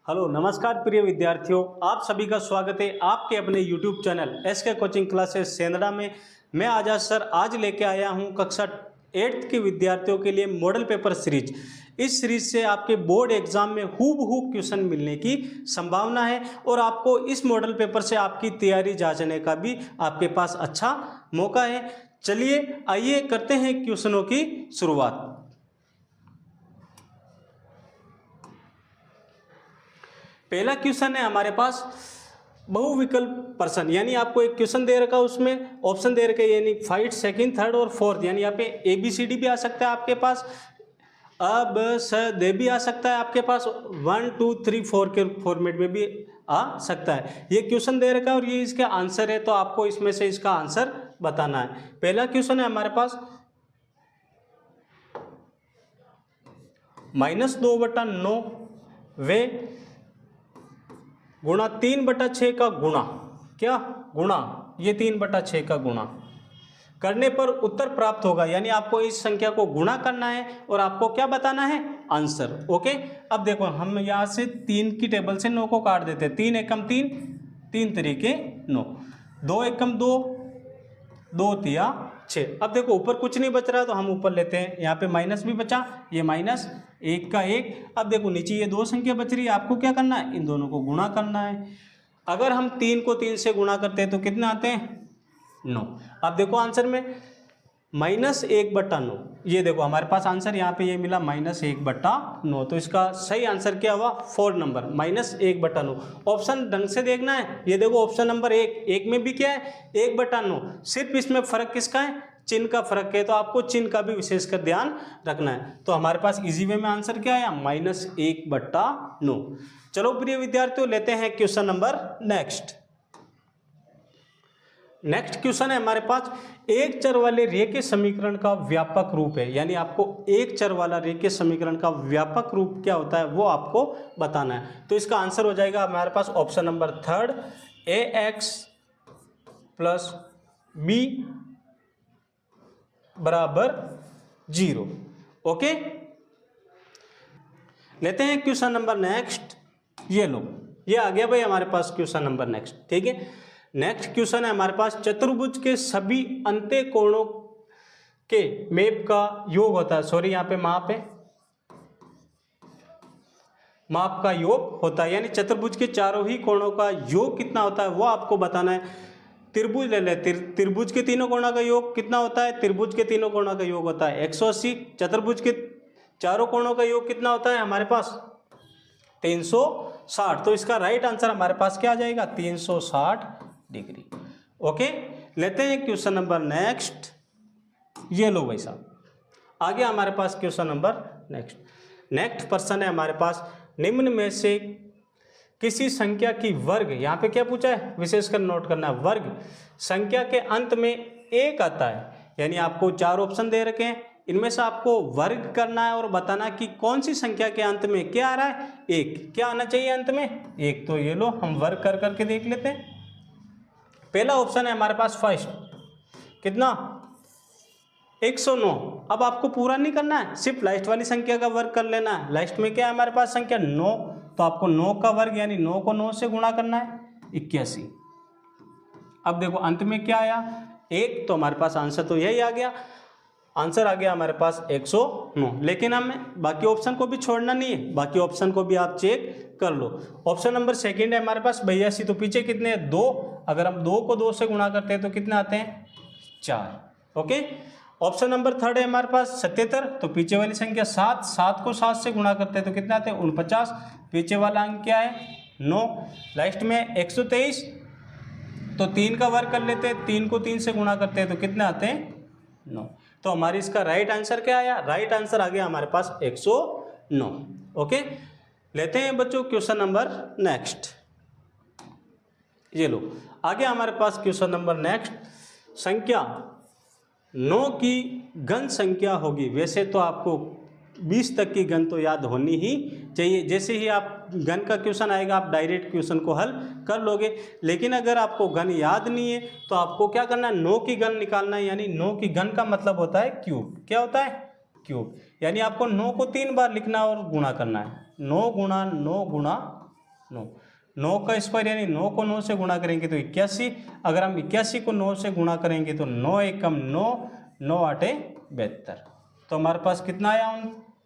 Hello नमस्कार प्रिय विद्यार्थियों, आप सभी का स्वागत है आपके अपने YouTube channel SK coaching classes Sendhra में। मैं आजाद सर आज लेके आया हूं कक्षा 8th के विद्यार्थियों के लिए मॉडल पेपर सीरीज। इस सीरीज से आपके बोर्ड एग्जाम में हूबहू क्वेश्चन मिलने की संभावना है और आपको इस मॉडल पेपर से आपकी तैयारी जांचने का भी आपके पास अच्छा मौका है। चलिए आइए करते हैं क्वेश्चनों की शुरुआत। पहला क्वेश्चन है हमारे पास बहुविकल्प प्रश्न, यानी आपको एक क्वेश्चन दे रखा है, उसमें ऑप्शन दे रखे यानी फर्स्ट, सेकंड, थर्ड और फोर्थ, यानी यहाँ पे ABCD भी आ सकता है आपके पास, अ ब स द भी आ सकता है आपके पास, 1 2 3 4 के फॉर्मेट में भी आ सकता है। ये क्वेश्चन दे रखा है और ये इसका आंसर है, तो आपको इसमें से इसका आंसर बताना है। पहला क्वेश्चन है हमारे पास -2/9 वे गुणा 3/6 का गुणा, क्या गुणा, ये 3/6 का गुणा करने पर उत्तर प्राप्त होगा, यानी आपको इस संख्या को गुणा करना है और आपको क्या बताना है, आंसर। ओके, अब देखो हम यहाँ से 3 की टेबल से 9 को काट देते हैं। 3 एकम 3, 3 तरीके 9, 2 एकम 2, 2 तिया 6। अब देखो ऊपर कुछ नहीं बच रहा तो हम ऊपर लेते हैं, यहाँ पे माइनस भी बचा, ये माइनस 1 का 1। अब देखो नीचे ये 2 संख्या बच रही है, आपको क्या करना है, इन दोनों को गुणा करना है। अगर हम 3 को 3 से गुणा करते हैं तो कितने आते हैं, 9। अब देखो आंसर में -1/9, ये देखो हमारे पास आंसर यहाँ पे ये मिला -1/9, तो इसका सही आंसर क्या हुआ, 4 नंबर, -1/9। ऑप्शन ढंग से देखना है, ये देखो ऑप्शन नंबर 1 में भी क्या है, 1/9, सिर्फ इसमें फर्क किसका है, चिन्ह का फर्क है, तो आपको चिन्ह का भी विशेष कर ध्यान रखना है। तो हमारे पास इजी वे में आंसर क्या आया, -1/9। चलो प्रिय विद्यार्थियों लेते हैं क्वेश्चन नंबर नेक्स्ट क्वेश्चन है हमारे पास एक चर वाले रेखीय समीकरण का व्यापक रूप है, यानी आपको एक चर वाला रेखीय समीकरण का व्यापक रूप क्या होता है वो आपको बताना है। तो इसका आंसर हो जाएगा हमारे पास option number 3, AX + B = 0। Okay, लेते हैं क्वेश्चन नंबर नेक्स्ट। ये लो, ये आ गया भाई हमारे पास क्वेश्चन नंबर नेक्स्ट, ठीक है। नेक्स्ट क्वेश्चन है हमारे पास चतुर्भुज के सभी अंत्य कोणों के मेप का योग होता है, सॉरी यहाँ पे माप का योग होता है, यानी चतुर्भुज के चारों ही कोणों का योग कितना होता है वो आपको बताना है। त्रिभुज ले ले, त्रिभुज के तीनों कोणों का योग कितना होता है, त्रिभुज के तीनों कोणों का योग होता है 180। चतुर्भुज के चारों कोणों का योग कितना होता है हमारे पास, 360। तो इसका राइट आंसर हमारे पास क्या आ जाएगा, 360 डिग्री। ओके, लेते हैं क्वेश्चन नंबर नेक्स्ट। ये लो भाई साहब, आगे हमारे पास क्वेश्चन नंबर नेक्स्ट प्रश्न है हमारे पास, निम्न में से किसी संख्या की वर्ग, यहाँ पे क्या पूछा है विशेषकर नोट करना है, वर्ग संख्या के अंत में 1 आता है, यानी आपको 4 ऑप्शन दे रखे हैं, इनमें से आपको वर्ग करना है और बताना कि कौन सी संख्या के अंत में क्या आ रहा है, 1। क्या आना चाहिए अंत में, 1। तो ये लो हम वर्ग कर करके देख लेते हैं। पहला ऑप्शन है हमारे पास फर्स्ट, कितना, 109। अब आपको पूरा नहीं करना है, सिर्फ लास्ट वाली संख्या का वर्ग कर लेना है। लास्ट में क्या है हमारे पास संख्या 9, तो आपको 9 का वर्ग यानी 9 को 9 से गुणा करना है, 81। अब देखो अंत में क्या आया, 1, तो हमारे पास आंसर तो यही आ गया, आंसर आ गया हमारे पास 109। लेकिन हमें बाकी ऑप्शन को भी छोड़ना नहीं है, बाकी ऑप्शन को भी आप चेक कर लो। ऑप्शन नंबर सेकंड है हमारे पास 82, तो पीछे कितने हैं, 2। अगर हम 2 को 2 से गुणा करते हैं तो कितने आते हैं, 4। ओके, ऑप्शन नंबर 3 है हमारे पास 77, तो पीछे वाली संख्या 7, 7 को 7 से गुणा करते हैं तो कितने आते हैं, 49। पीछे वाला अंक क्या है, 9। लास्ट में 123, तो 3 का वर्ग कर लेते हैं, 3 को 3 से गुणा करते हैं तो कितने आते हैं, 9। तो हमारी इसका राइट आंसर क्या आया, राइट आंसर आ गया हमारे पास 109। ओके, लेते हैं बच्चों क्वेश्चन नंबर नेक्स्ट। ये लो, आगे हमारे पास क्वेश्चन नंबर नेक्स्ट, संख्या 9 की घन संख्या होगी। वैसे तो आपको 20 तक की घन तो याद होनी ही चाहिए, जैसे ही आप घन का क्वेश्चन आएगा आप डायरेक्ट क्वेश्चन को हल कर लोगे। लेकिन अगर आपको घन याद नहीं है तो आपको क्या करना है, 9 की घन निकालना है, यानी 9 की घन का मतलब होता है क्यूब। क्या होता है, क्यूब, यानी आपको 9 को 3 बार लिखना और गुणा करना है, 9 × 9 × 9, 9 का स्क्वायर यानी 9 को 9 से गुणा करेंगे तो 81। अगर हम 81 को 9 से गुणा करेंगे तो 9 एकम 9, 9 आठे 72। तो हमारे पास कितना आया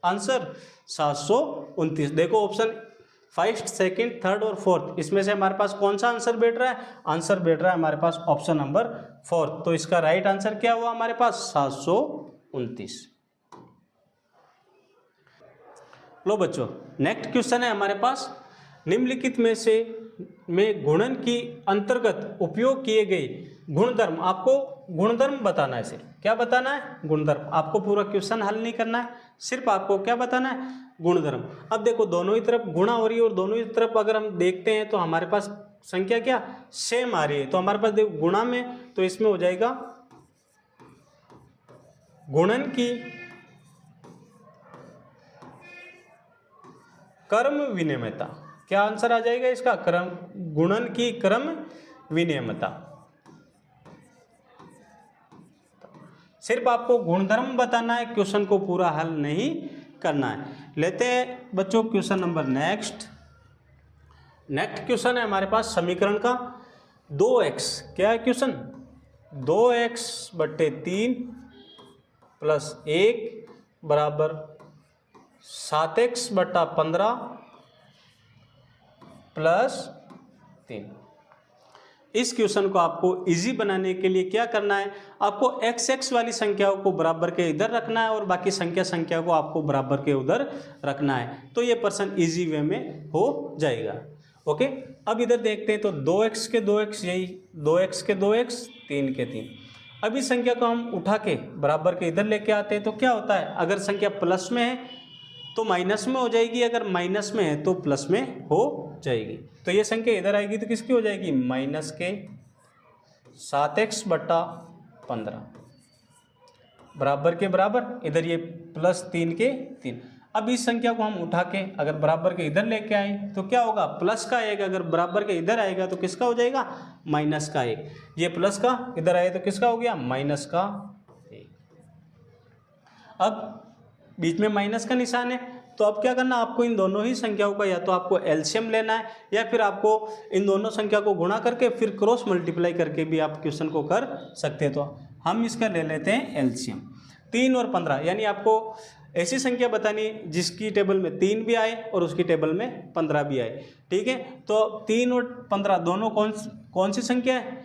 आंसर 729। देखो ऑप्शन फर्स्ट, सेकंड, थर्ड और फोर्थ, इसमें से हमारे पास कौन सा आंसर बैठ रहा है? आंसर बैठ रहा है हमारे पास ऑप्शन नंबर 4। तो इसका राइट आंसर क्या हुआ हमारे पास? 729। लो बच्चों, नेक्स्ट क्वेश्चन है हमारे पास, निम्नलिखित में से गुणन की अंतर्गत उपयोग किए गए गुणधर्म, आपको गुणधर्म बताना है। सिर्फ क्या बताना है? गुणधर्म। आपको पूरा क्वेश्चन हल नहीं करना है, सिर्फ आपको क्या बताना है? गुणधर्म। अब देखो दोनों ही तरफ गुणा हो रही है और दोनों ही तरफ अगर हम देखते हैं तो हमारे पास संख्या क्या सेम आ रही है। तो हमारे पास देखो गुणा में, तो इसमें हो जाएगा गुणन की क्रम विनिमयता। क्या आंसर आ जाएगा इसका? क्रम, गुणन की क्रम विनिमयता। सिर्फ आपको गुणधर्म बताना है, क्वेश्चन को पूरा हल नहीं करना है। लेते हैं बच्चों क्वेश्चन नंबर नेक्स्ट क्वेश्चन है हमारे पास समीकरण का 2x। क्या है क्वेश्चन? 2x बट्टे 3 प्लस 1 बराबर 7x बट्टा 15 प्लस 3। इस क्वेश्चन को आपको इजी बनाने के लिए क्या करना है? आपको x वाली संख्याओं को बराबर के इधर रखना है और बाकी संख्या को आपको बराबर के उधर रखना है, तो ये प्रश्न इजी वे में हो जाएगा। ओके, अब इधर देखते हैं तो 2x के 2x, यही 2x के 2x, 3 के 3। अब इस संख्या को हम उठा के बराबर के इधर लेके आते हैं तो क्या होता है? अगर संख्या प्लस में है तो माइनस में हो जाएगी, अगर माइनस में है तो प्लस में हो जाएगी। तो ये संख्या इधर आएगी तो किसकी हो जाएगी? माइनस के 7x बट्टा 15 बराबर के बराबर, इधर ये प्लस 3 के 3। अब इस संख्या को हम उठा के अगर बराबर के इधर लेके आए तो क्या होगा? प्लस का 1, अगर बराबर के इधर आएगा तो किसका हो जाएगा? माइनस का 1। ये प्लस का इधर आए तो किसका हो गया? माइनस का 1। अब बीच में माइनस का निशान है, तो अब क्या करना? आपको इन दोनों ही संख्याओं का या तो आपको एलसीएम लेना है या फिर आपको इन दोनों संख्या को गुणा करके फिर क्रॉस मल्टीप्लाई करके भी आप क्वेश्चन को कर सकते हैं। तो हम इसका ले लेते हैं एलसीएम। 3 और 15, यानी आपको ऐसी संख्या बतानी जिसकी टेबल में 3 भी आए और उसकी टेबल में 15 भी आए। ठीक है, तो 3 और 15 दोनों कौन सी संख्या है?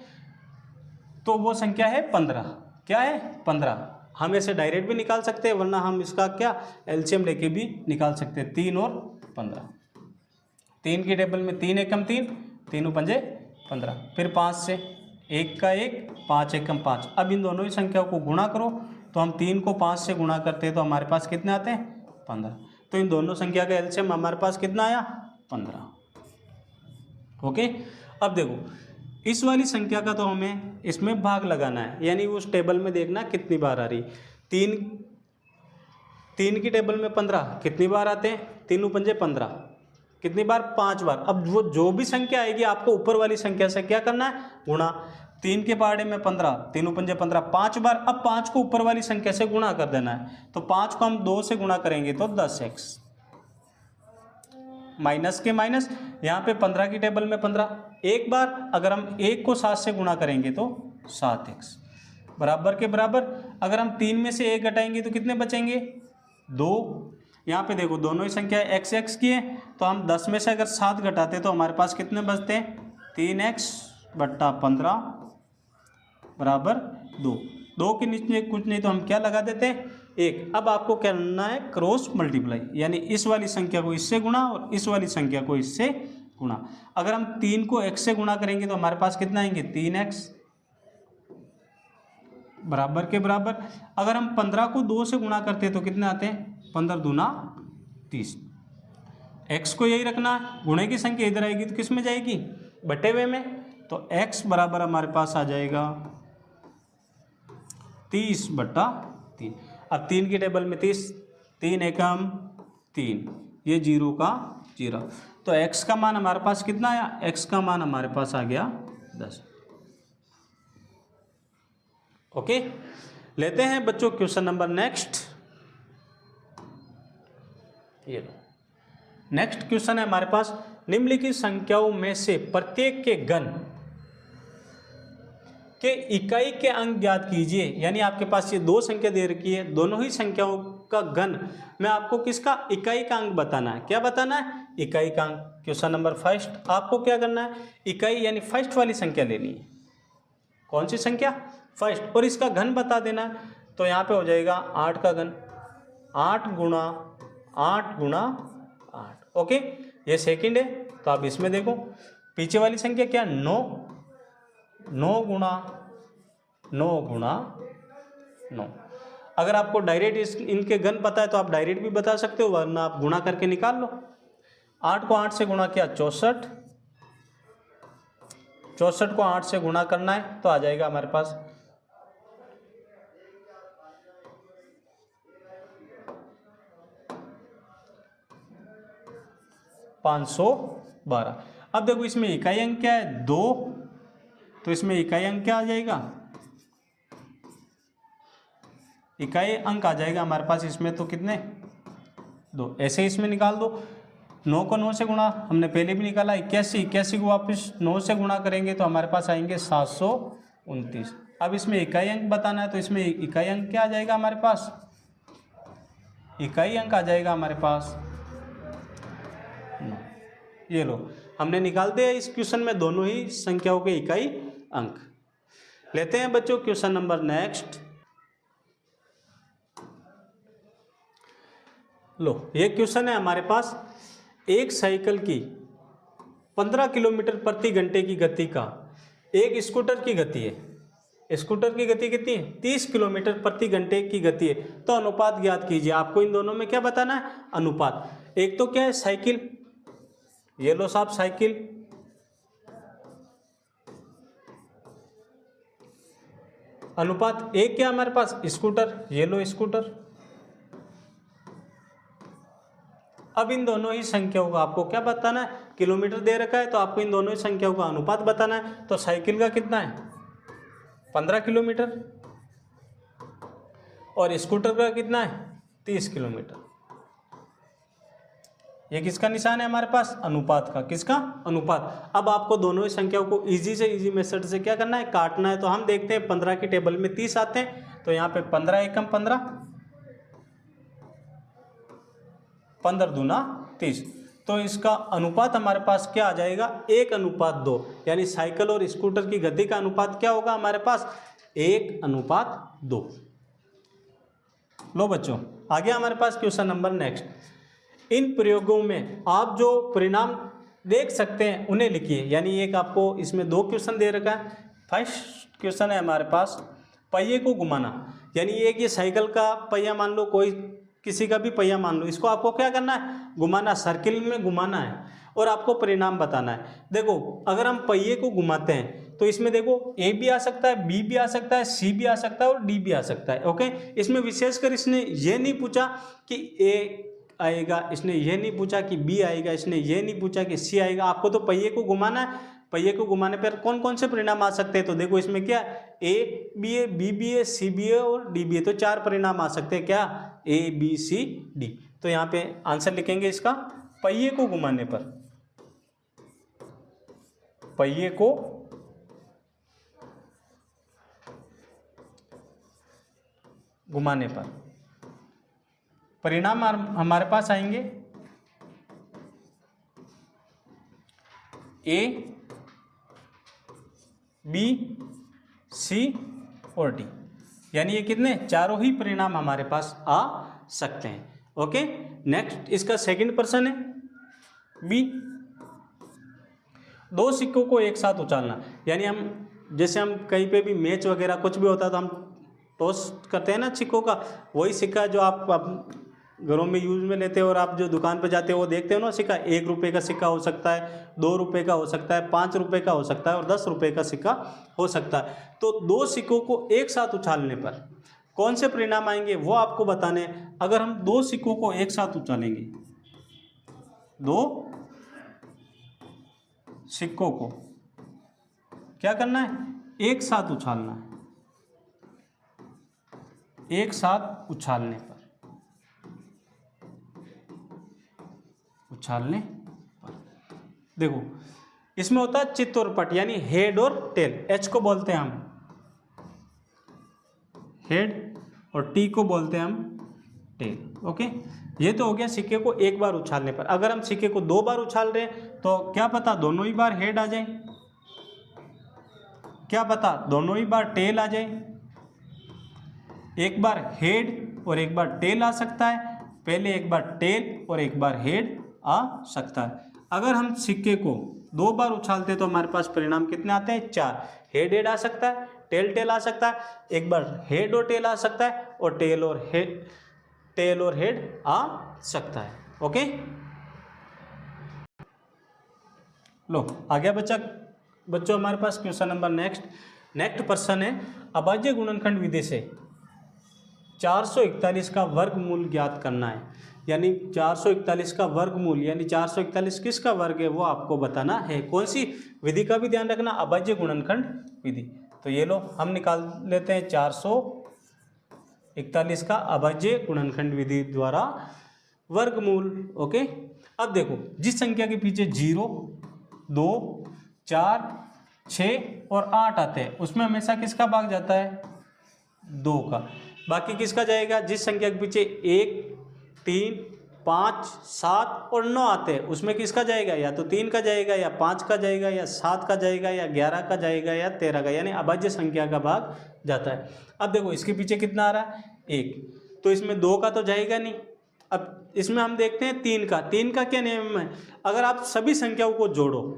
तो वो संख्या है 15। क्या है? 15। हम ऐसे डायरेक्ट भी निकाल सकते हैं, वरना हम इसका क्या एलसीएम लेके भी निकाल सकते हैं। 3 और 15, 3 की टेबल में 3 एकम 3, 3 पंजे 15, फिर 5 से 1 का 1, 5 एकम 5। अब इन दोनों ही संख्याओं को गुणा करो, तो हम 3 को 5 से गुणा करते हैं तो हमारे पास कितने आते हैं? 15। तो इन दोनों संख्या का एलसीएम हमारे पास कितना आया? 15। ओके, अब देखो इस वाली संख्या का तो हमें इसमें भाग लगाना है, यानी उस टेबल में देखना कितनी बार आ रही। 3 की टेबल में 15 कितनी बार आते हैं? 3 पंजे 15, कितनी बार? 5 बार। अब वो जो भी संख्या आएगी आपको ऊपर वाली संख्या से क्या करना है? गुणा। 3 के पहाड़े में 15, 3 पंजे 15, 5 बार। अब 5 को ऊपर वाली संख्या से गुणा कर देना है, तो 5 को हम 2 से गुणा करेंगे तो 10x, माइनस के माइनस, यहाँ पे 15 की टेबल में 15 एक बार, अगर हम 1 को 7 से गुणा करेंगे तो 7x बराबर के बराबर। अगर हम 3 में से 1 घटाएंगे तो कितने बचेंगे? 2। यहाँ पे देखो दोनों ही संख्या x की है, तो हम 10 में से अगर 7 घटाते तो हमारे पास कितने बचते हैं? 3x बट्टा 15 बराबर 2। 2 के नीचे कुछ नहीं तो हम क्या लगा देते हैं? 1। अब आपको करना है क्रॉस मल्टीप्लाई, यानी इस वाली संख्या को इससे गुणा और इस वाली संख्या को इससे गुणा। अगर हम 3 को x से गुणा करेंगे तो हमारे पास कितना आएंगे? 3x बराबर के बराबर। अगर हम 15 को 2 से गुणा करते हैं तो कितने आते हैं? 15 दूना 30। x को यही रखना है, गुणे की संख्या इधर आएगी तो किस में जाएगी? बटे हुए में। तो x बराबर हमारे पास आ जाएगा 30 बट्टा 3। अब 3 की टेबल में 30, 3 एकम 3, ये 0 का 0। तो x का मान हमारे पास कितना आया? x का मान हमारे पास आ गया 10। ओके, लेते हैं बच्चों क्वेश्चन नंबर नेक्स्ट। ये लो, नेक्स्ट क्वेश्चन है हमारे पास निम्नलिखित संख्याओं में से प्रत्येक के घन के इकाई के अंक ज्ञात कीजिए। यानी आपके पास ये दो संख्या दे रखी है, दोनों ही संख्याओं का घन में आपको किसका इकाई का अंक बताना है। क्या बताना है? इकाई का अंक। क्वेश्चन नंबर फर्स्ट आपको क्या करना है? इकाई यानी फर्स्ट वाली संख्या लेनी है। कौन सी संख्या? फर्स्ट, और इसका घन बता देना है। तो यहाँ पे हो जाएगा 8 का घन, 8 गुणा 8 गुणा 8। ओके, ये सेकंड है। तो आप इसमें देखो पीछे वाली संख्या क्या? 9, 9 गुणा 9 गुणा 9। अगर आपको डायरेक्ट इनके घन पता है तो आप डायरेक्ट भी बता सकते हो, वरना आप गुणा करके निकाल लो। 8 को 8 से गुणा किया 64, 64 को 8 से गुणा करना है तो आ जाएगा हमारे पास 512। अब देखो इसमें इकाई अंक क्या है? 2, तो इसमें इकाई अंक क्या आ जाएगा? इकाई अंक आ जाएगा हमारे पास इसमें तो कितने? 2। ऐसे इसमें निकाल दो। 9 को 9 से गुणा हमने पहले भी निकाला, 81, 81 को वापस 9 से गुणा करेंगे तो हमारे पास आएंगे 729। अब इसमें इकाई अंक बताना है तो इसमें इकाई अंक क्या आ जाएगा हमारे पास? इकाई अंक आ जाएगा हमारे पास 9। ये लो, हमने निकाल दिया इस क्वेश्चन में दोनों ही संख्याओं के इकाई अंक। लेते हैं बच्चों क्वेश्चन नंबर नेक्स्ट। लो, ये क्वेश्चन है हमारे पास, एक साइकिल की 15 किलोमीटर प्रति घंटे की गति का एक स्कूटर की गति है। स्कूटर की गति कितनी है? 30 किलोमीटर प्रति घंटे की गति है। तो अनुपात ज्ञात कीजिए। आपको इन दोनों में क्या बताना है? अनुपात। एक तो क्या है? साइकिल, ये लो साहब साइकिल, अनुपात एक क्या हमारे पास? स्कूटर, ये लो स्कूटर। अब इन दोनों ही संख्याओं का आपको क्या बताना है? किलोमीटर दे रखा है तो आपको इन दोनों ही संख्याओं का अनुपात बताना है। तो साइकिल का कितना है? 15 किलोमीटर, और स्कूटर का कितना है? 30 किलोमीटर। ये किसका निशान है हमारे पास? अनुपात का। किसका? अनुपात। अब आपको दोनों ही संख्याओं को इजी से इजी मेथड से क्या करना है? काटना है। तो हम देखते हैं 15 की टेबल में 30 आते हैं, तो यहाँ पे 15 एकम 15, 15 दूना 30। तो इसका अनुपात हमारे पास क्या आ जाएगा? 1:2। यानी साइकिल और स्कूटर की गति का अनुपात क्या होगा हमारे पास? 1:2। लो बच्चों, आगे हमारे पास क्वेश्चन नंबर नेक्स्ट। इन प्रयोगों में आप जो परिणाम देख सकते हैं उन्हें लिखिए। यानी एक आपको इसमें दो क्वेश्चन दे रखा है। फर्स्ट क्वेश्चन है हमारे पास, पहिए को घुमाना। यानी एक ये साइकिल का पहिया मान लो, कोई किसी का भी पहिया मान लो, इसको आपको क्या करना है? घुमाना, सर्किल में घुमाना है और आपको परिणाम बताना है। देखो, अगर हम पहिए को घुमाते हैं तो इसमें देखो ए भी आ सकता है, बी भी आ सकता है, सी भी आ सकता है और डी भी आ सकता है। ओके, इसमें विशेषकर इसने ये नहीं पूछा कि ए आएगा, इसने ये नहीं पूछा कि बी आएगा, इसने ये नहीं पूछा कि सी आएगा। आपको तो पहिए को घुमाना है। पहिए को घुमाने पर कौन कौन से परिणाम आ सकते हैं? तो देखो इसमें क्या, ए बी है, बी बी है, सी बी है और डी बी है। तो 4 परिणाम आ सकते हैं। क्या? A B C D. तो यहाँ पे आंसर लिखेंगे इसका, पहिए को घुमाने पर, पहिए को घुमाने पर परिणाम हमारे पास आएंगे ए बी सी और डी। यानी ये कितने? चारों ही परिणाम हमारे पास आ सकते हैं। ओके, नेक्स्ट इसका सेकंड प्रश्न है बी, दो सिक्कों को एक साथ उछालना। यानी हम जैसे हम कहीं पे भी मैच वगैरह कुछ भी होता है तो हम टॉस करते हैं ना सिक्कों का, वही सिक्का जो आप घरों में यूज में लेते हो और आप जो दुकान पे जाते हो वो देखते हो ना सिक्का। 1 रुपये का सिक्का हो सकता है, 2 रुपये का हो सकता है, 5 रुपये का हो सकता है और 10 रुपये का सिक्का हो सकता है। तो दो सिक्कों को एक साथ उछालने पर कौन से परिणाम आएंगे वो आपको बताने हैं। अगर हम दो सिक्कों को एक साथ उछालेंगे, दो सिक्कों को क्या करना है? एक साथ उछालना है। एक साथ उछालने पर, उछालने पर देखो इसमें होता है चित्त और पट, यानी हेड और टेल। एच को बोलते हैं हम हेड और टी को बोलते हैं हम टेल। ओके, ये तो हो गया सिक्के को एक बार उछालने पर। अगर हम सिक्के को 2 बार उछाल रहे हैं तो क्या पता दोनों ही बार हेड आ जाए, क्या पता दोनों ही बार टेल आ जाए। एक बार हेड और एक बार टेल आ सकता है, पहले एक बार टेल और एक बार हेड आ सकता है। अगर हम सिक्के को 2 बार उछालते हैं तो हमारे पास परिणाम कितने आते हैं? 4। हेड हेड आ सकता है, टेल टेल आ सकता है, एक बार हेड और टेल आ सकता है, और टेल और हेड आ सकता है। ओके, लो आ गया बच्चों हमारे पास क्वेश्चन नंबर नेक्स्ट प्रश्न है, अभाज्य गुणनखंड विधि से 441 का वर्गमूल ज्ञात करना है। यानी 441 का वर्गमूल, यानी 441 किसका वर्ग है वो आपको बताना है। कौन सी विधि का भी ध्यान रखना? अभाज्य गुणनखंड विधि। तो ये लो हम निकाल लेते हैं 441 का अभाज्य गुणनखंड विधि द्वारा वर्गमूल। ओके, अब देखो जिस संख्या के पीछे 0, 2, 4, 6 और 8 आते हैं उसमें हमेशा किसका भाग जाता है? 2 का। बाकी किसका जाएगा? जिस संख्या के पीछे 1, 3, 5, 7 और 9 आते हैं उसमें किसका जाएगा? या तो 3 का जाएगा, या 5 का जाएगा, या 7 का जाएगा, या 11 का जाएगा, या 13 का, यानी अभाज्य संख्या का भाग जाता है। अब देखो इसके पीछे कितना आ रहा है? 1, तो इसमें 2 का तो जाएगा नहीं। अब इसमें हम देखते हैं 3 का। 3 का क्या नियम है? अगर आप सभी संख्याओं को जोड़ो,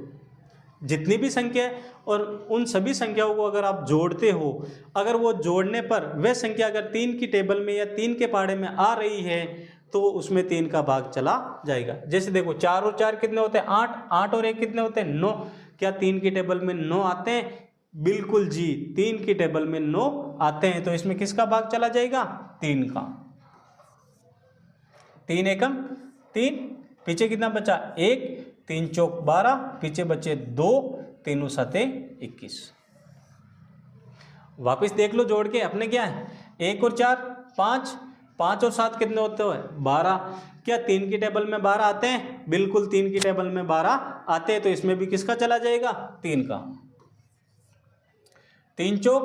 जितनी भी संख्या है, और उन सभी संख्याओं को अगर आप जोड़ते हो, अगर वो जोड़ने पर वह संख्या अगर 3 की टेबल में या 3 के पहाड़े में आ रही है तो उसमें 3 का भाग चला जाएगा। जैसे देखो 4 और 4 कितने होते हैं? 8, 8 और 1 कितने होते हैं? 9। क्या 3 की टेबल में 9 आते हैं? बिल्कुल जी, 3 की टेबल में 9 आते हैं। तो इसमें किसका भाग चला जाएगा? 3 का। 3 एकम 3, पीछे कितना बचा? 1, 3 चौक 12, पीछे बचे 2, 3 सते 21। वापिस देख लो जोड़ के अपने क्या है? 1 और 4 5, 5 और 7 कितने होते हैं? 12। क्या 3 की टेबल में 12 आते हैं? बिल्कुल 3 की टेबल में 12 आते हैं। तो इसमें भी किसका चला जाएगा? 3 का। 3 चौक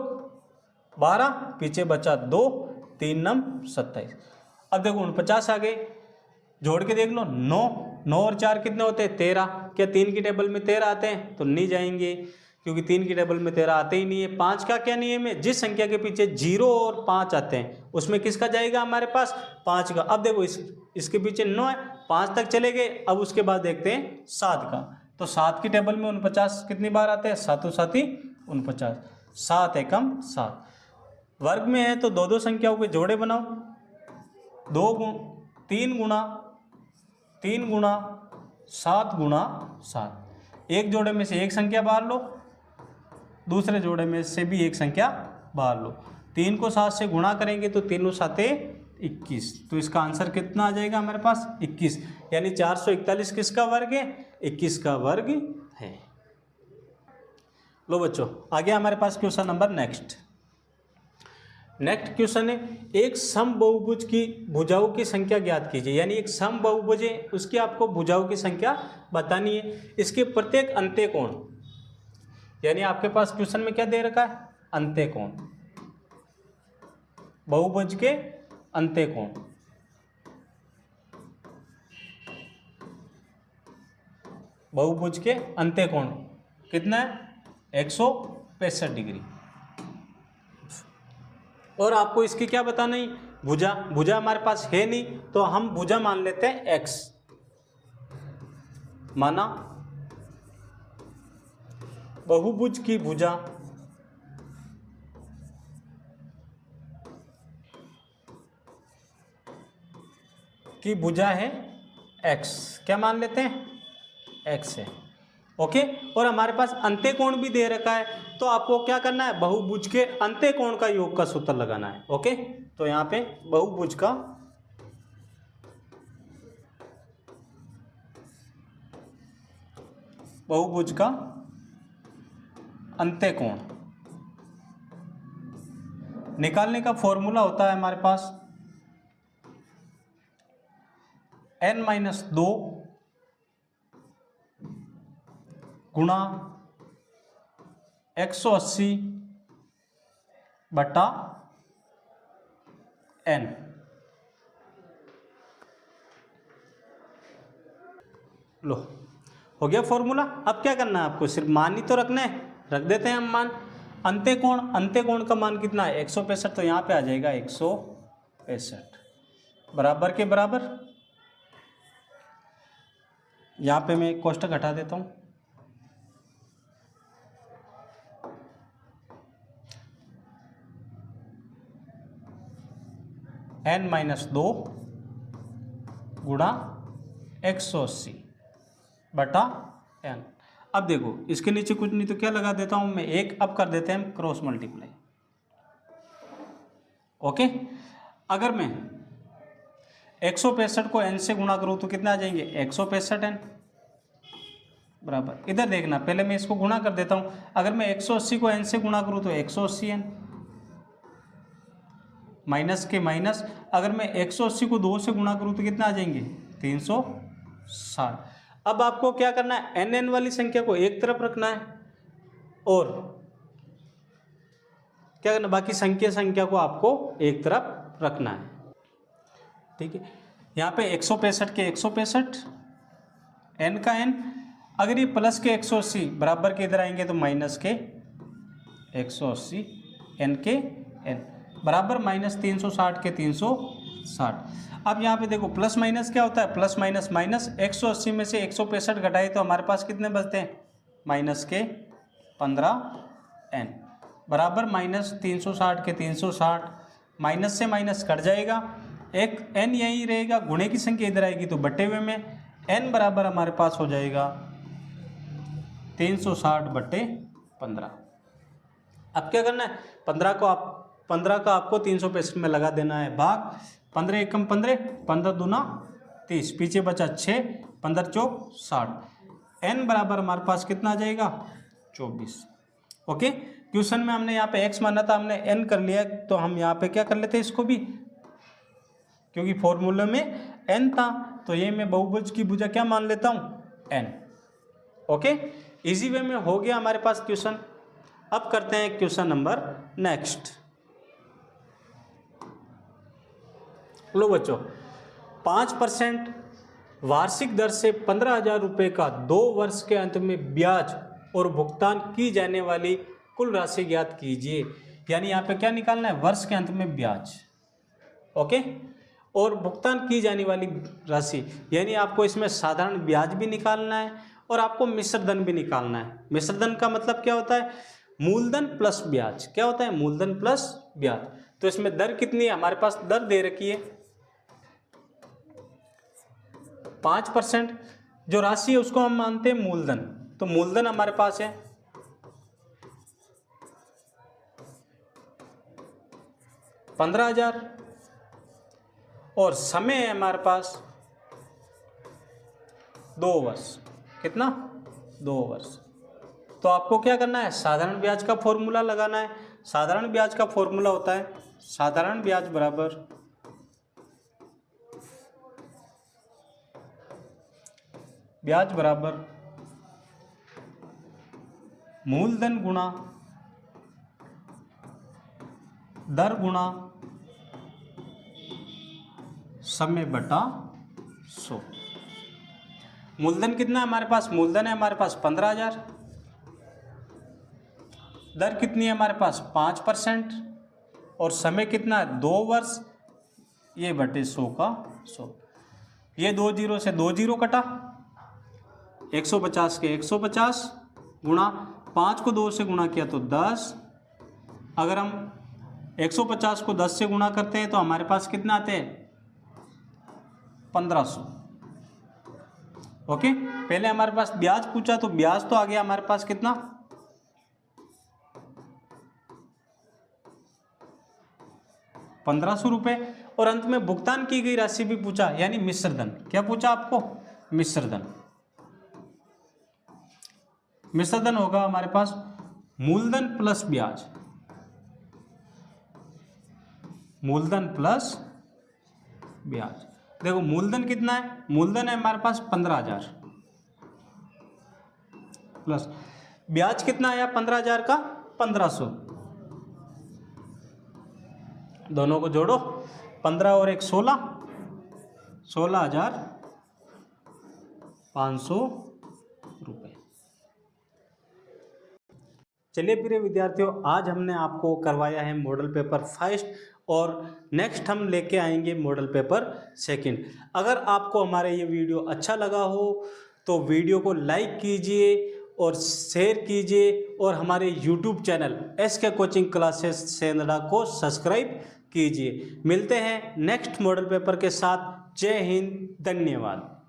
12, पीछे बचा 2, 3 नम 27। अब देखो 49 आ गए, जोड़ के देख लो। 9, 9 और 4 कितने होते हैं? 13। क्या 3 की टेबल में 13 आते हैं? तो नहीं जाएंगे, क्योंकि 3 की टेबल में 13 आते ही नहीं है। 5 का क्या नियम है? जिस संख्या के पीछे 0 और 5 आते हैं उसमें किसका जाएगा हमारे पास? 5 का। अब देखो इसके पीछे 9 है, 5 तक चले गए। अब उसके बाद देखते हैं 7 का। तो 7 की टेबल में 49 कितनी बार आते हैं? 7 साथी 49, 7 एकम 7। वर्ग में है तो 2 संख्याओं के जोड़े बनाओ। 3 गुणा 7 गुणा 7। एक जोड़े में से एक संख्या बाहर लो, दूसरे जोड़े में से भी एक संख्या बाहर लो। 3 को 7 से गुणा करेंगे तो 3 साते 21। तो इसका आंसर कितना आ जाएगा हमारे पास? 21। यानी 441 किसका वर्ग है? 21 का वर्ग है। लो बच्चों आ गया हमारे पास क्वेश्चन नंबर नेक्स्ट क्वेश्चन है, एक सम बहुभुज की भुजाओं की संख्या ज्ञात कीजिए। यानी एक सम बहुभुज है, उसकी आपको भुजाओं की संख्या बतानी है। इसके प्रत्येक अंत्यकोण, यानी आपके पास क्वेश्चन में क्या दे रखा है? अंत्यकोण, बहुभुज के अंत्यकोण। बहुभुज के अंत्यकोण कितना है? 165 डिग्री। और आपको इसकी क्या बताना है? भुजा हमारे पास है नहीं, तो हम भुजा मान लेते हैं x। माना बहुभुज की भुजा है x। क्या मान लेते हैं? x है। ओके, और हमारे पास अंत्यकोण भी दे रखा है, तो आपको क्या करना है? बहुभुज के अंत्यकोण का योग का सूत्र लगाना है। ओके, तो यहाँ पे बहुभुज का अंत्यकोण निकालने का फॉर्मूला होता है हमारे पास n-2 गुणा 180 बटा n। लो, हो गया फॉर्मूला। अब क्या करना है आपको, सिर्फ मान ही तो रखना है, रख देते हैं हम मान। अंत्य कोण का मान कितना है 165, तो यहाँ पे आ जाएगा 165 बराबर के बराबर। यहाँ पे मैं कोष्टक हटा देता हूँ, n-2 गुणा 180 बटा n। अब देखो इसके नीचे कुछ नहीं तो क्या लगा देता हूँ मैं, एक। अब कर देते हैं क्रॉस मल्टीप्लाई। ओके, अगर मैं 165 को n से गुणा करूँ तो कितना आ जाएंगे 165 n बराबर। इधर देखना, पहले मैं इसको गुणा कर देता हूँ। अगर मैं 180 को n से गुणा करूँ तो 180 n, माइनस के माइनस। अगर मैं 180 को 2 से गुणा करूँ तो कितना आ जाएंगे 360। अब आपको क्या करना है, n वाली संख्या को एक तरफ रखना है और क्या करना, बाकी संख्या को आपको एक तरफ रखना है। ठीक है, यहाँ पे 165 के 165, n का n। अगर ये प्लस के 180 बराबर के इधर आएंगे तो माइनस के 180, n के n बराबर माइनस 360 के 360। अब यहाँ पे देखो प्लस माइनस क्या होता है, प्लस माइनस माइनस। 180 में से 165 घटाए तो हमारे पास कितने बचते हैं, माइनस के 15 n बराबर माइनस 360 के 360। माइनस से माइनस कट जाएगा, एक n यहीं रहेगा, गुणे की संख्या इधर आएगी तो बटे हुए में n बराबर हमारे पास हो जाएगा 360 बटे 15। अब क्या करना है, 15 का आपको 365 में लगा देना है भाग। 15 एकम 15, 15 दूना 30, पीछे बचा 6, 15 चौक 60। n बराबर हमारे पास कितना आ जाएगा 24। ओके, क्वेश्चन में हमने यहाँ पे x माना था, हमने n कर लिया, तो हम यहाँ पे क्या कर लेते हैं इसको भी, क्योंकि फॉर्मूले में n था तो ये मैं बहुभुज की भुजा क्या मान लेता हूँ n। ओके, इजी वे में हो गया हमारे पास क्वेश्चन। अब करते हैं क्वेश्चन नंबर नेक्स्ट। लो बच्चों, 5% वार्षिक दर से 15,000 रुपये का 2 वर्ष के अंत में ब्याज और भुगतान की जाने वाली कुल राशि ज्ञात कीजिए। यानी यहाँ पे क्या निकालना है, वर्ष के अंत में ब्याज, ओके, और भुगतान की जाने वाली राशि। यानी आपको इसमें साधारण ब्याज भी निकालना है और आपको मिश्र धन भी निकालना है। मिश्र धन का मतलब क्या होता है, मूलधन प्लस ब्याज। क्या होता है, मूलधन प्लस ब्याज। तो इसमें दर कितनी है, हमारे पास दर दे रखी है 5%। जो राशि है उसको हम मानते हैं मूलधन, तो मूलधन हमारे पास है 15,000 और समय है हमारे पास 2 वर्ष। कितना, 2 वर्ष। तो आपको क्या करना है, साधारण ब्याज का फॉर्मूला लगाना है। साधारण ब्याज का फॉर्मूला होता है साधारण ब्याज बराबर ब्याज बराबर मूलधन गुणा दर गुणा समय बटा 100। मूलधन कितना है हमारे पास, मूलधन है हमारे पास 15,000, दर कितनी है हमारे पास 5% और समय कितना है 2 वर्ष। ये बटे 100 का 100, ये 2 जीरो से 2 जीरो कटा, 150 के 150 गुणा 5 को 2 से गुणा किया तो 10। अगर हम 150 को 10 से गुणा करते हैं तो हमारे पास कितना आते हैं 1500। ओके, पहले हमारे पास ब्याज पूछा तो ब्याज तो आ गया हमारे पास कितना 1500 रुपये, और अंत में भुगतान की गई राशि भी पूछा, यानी मिश्र धन। क्या पूछा आपको, मिश्र धन। मिश्र धन होगा हमारे पास मूलधन प्लस ब्याज, मूलधन प्लस ब्याज। देखो मूलधन कितना है, मूलधन है हमारे पास 15,000, प्लस ब्याज कितना आया 15,000 का 1500, दोनों को जोड़ो 15 और 1 16, 16,500 रुपये। चलिए प्रिय विद्यार्थियों, आज हमने आपको करवाया है मॉडल पेपर फर्स्ट और नेक्स्ट हम लेके आएंगे मॉडल पेपर सेकंड। अगर आपको हमारे ये वीडियो अच्छा लगा हो तो वीडियो को लाइक कीजिए और शेयर कीजिए और हमारे YouTube channel SK coaching classes Sendhra को सब्सक्राइब कीजिए। मिलते हैं नेक्स्ट मॉडल पेपर के साथ। जय हिंद, धन्यवाद।